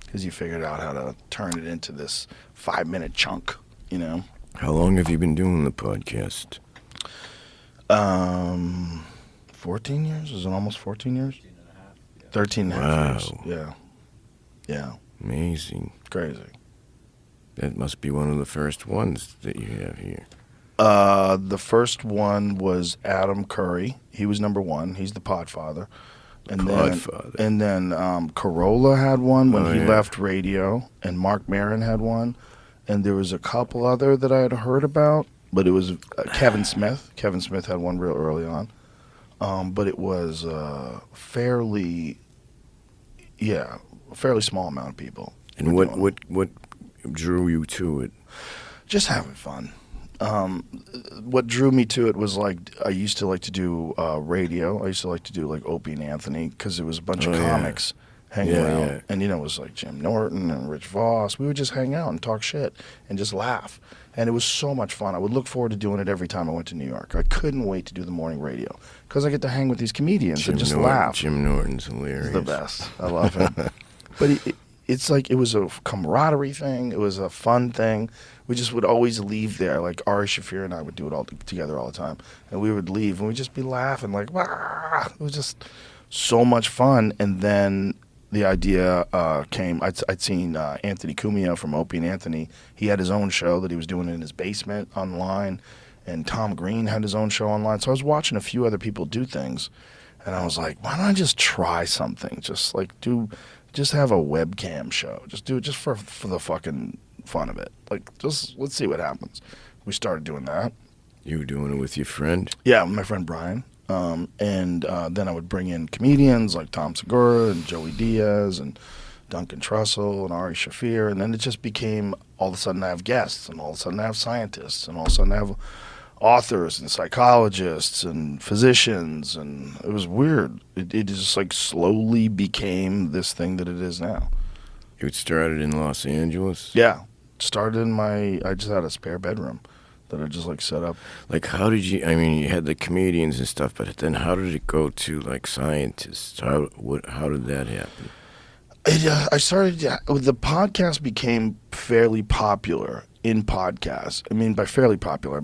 because you figured out how to turn it into this 5-minute chunk, you know. How long have you been doing the podcast? 14 years? Is it almost 14 years? 13 and a half years. Yeah. Yeah. Amazing. Crazy. That must be one of the first ones that you have here. The first one was Adam Curry. He was number one. He's the Podfather. And then Corolla had one when he left radio, and Mark Maron had one, and there was a couple other that I had heard about, but it was Kevin Smith. Kevin Smith had one real early on, but it was fairly small amount of people. And what drew you to it? Just having fun. What drew me to it was like I used to like to do radio. I used to like to do like Opie and Anthony because it was a bunch of comics hanging out. And it was like Jim Norton and Rich Voss. We would just hang out and talk shit and just laugh. And it was so much fun. I would look forward to doing it every time I went to New York. I couldn't wait to do the morning radio because I get to hang with these comedians and just laugh. Jim Norton's hilarious. He's the best. I love him. But it's like it was a camaraderie thing. It was a fun thing. We just would always leave there. Like Ari Shaffir and I would do it all together all the time. And we would leave and we'd just be laughing like, wah! It was just so much fun. And then the idea came. I'd seen Anthony Cumia from Opie and Anthony. He had his own show that he was doing in his basement online. And Tom Green had his own show online. So I was watching a few other people do things. And I was like, why don't I just try something? Just have a webcam show. Just do it just for the fucking fun of it. Like, just let's see what happens. We started doing that. You were doing it with your friend? Yeah, my friend Brian. And then I would bring in comedians like Tom Segura and Joey Diaz and Duncan Trussell and Ari Shaffir. And then it just became all of a sudden I have guests, and all of a sudden I have scientists, and all of a sudden I have authors and psychologists and physicians, and it was weird. It just like slowly became this thing that it is now. You started in Los Angeles? Yeah. Started in I just had a spare bedroom that I just like set up. Like how did you, you had the comedians and stuff, but then how did it go to like scientists? How did that happen? I started, the podcast became fairly popular in podcasts. By fairly popular,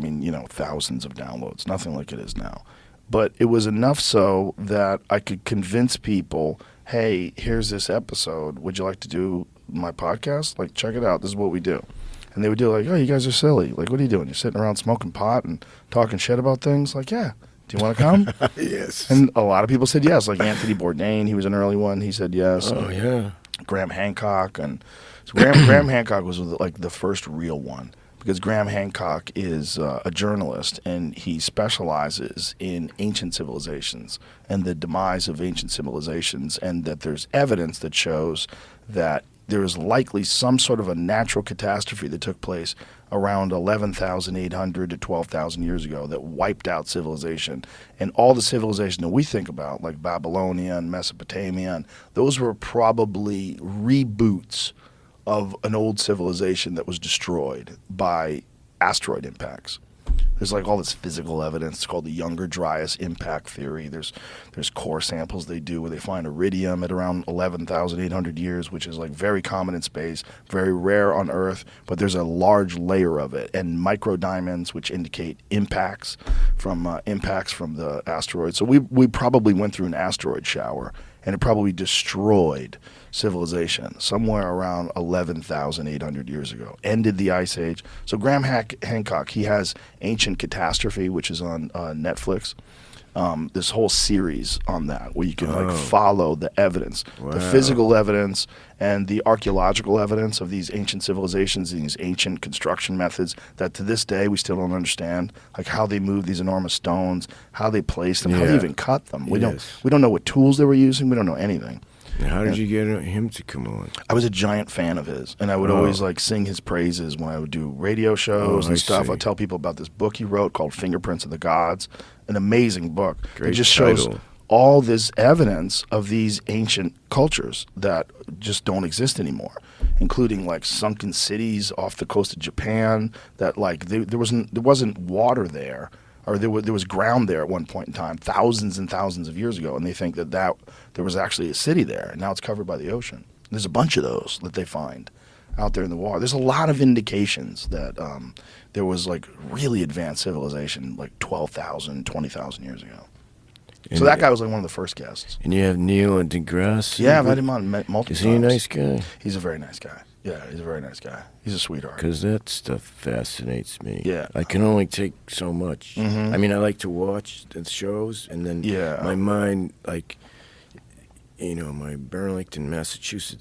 thousands of downloads, nothing like it is now. But it was enough so that I could convince people, hey, here's this episode. Would you like to do my podcast? Like, check it out. This is what we do. And they would do like, oh, you guys are silly. Like, what are you doing? You're sitting around smoking pot and talking shit about things? Like, yeah. Do you want to come? Yes. And a lot of people said yes. Like Anthony Bourdain, he was an early one. He said yes. Oh, yeah. Graham Hancock. And so Graham Hancock was like the first real one. Because Graham Hancock is a journalist, and he specializes in ancient civilizations and the demise of ancient civilizations, and that there's evidence that shows that there is likely some sort of a natural catastrophe that took place around 11,800 to 12,000 years ago that wiped out civilization. And all the civilization that we think about, like Babylonia and Mesopotamia, those were probably reboots of an old civilization that was destroyed by asteroid impacts. There's like all this physical evidence. It's called the Younger Dryas impact theory. There's core samples they do where they find iridium at around 11,800 years, which is like very common in space, very rare on Earth, but there's a large layer of it. And microdiamonds, which indicate impacts from the asteroid. So we probably went through an asteroid shower, and it probably destroyed civilization somewhere around 11,800 years ago. Ended the Ice Age. So Graham Hancock, he has Ancient Catastrophe, which is on Netflix. This whole series on that where you can follow the evidence, the physical evidence and the archaeological evidence of these ancient civilizations and these ancient construction methods that to this day we still don't understand, like how they moved these enormous stones, how they placed them, how they even cut them. We don't know what tools they were using. We don't know anything. And how did you get him to come on? I was a giant fan of his, and I would always like sing his praises when I would do radio shows and stuff. I'd tell people about this book he wrote called Fingerprints of the Gods, an amazing book. Great it just title. Shows all this evidence of these ancient cultures that just don't exist anymore, including like sunken cities off the coast of Japan that like there wasn't water there. Or there was ground there at one point in time, thousands and thousands of years ago, and they think that there was actually a city there, and now it's covered by the ocean. There's a bunch of those that they find out there in the water. There's a lot of indications that there was like really advanced civilization like 12,000, 20,000 years ago. And So that guy was like one of the first guests. And you have Neil deGrasse. Yeah, I've had him on multiple times. Is he a nice guy? He's a very nice guy. Yeah, he's a very nice guy. He's a sweetheart. Because that stuff fascinates me. Yeah. I can only take so much. Mhm. I mean, I like to watch the shows, and then Yeah. my mind, like, my Burlington, Massachusetts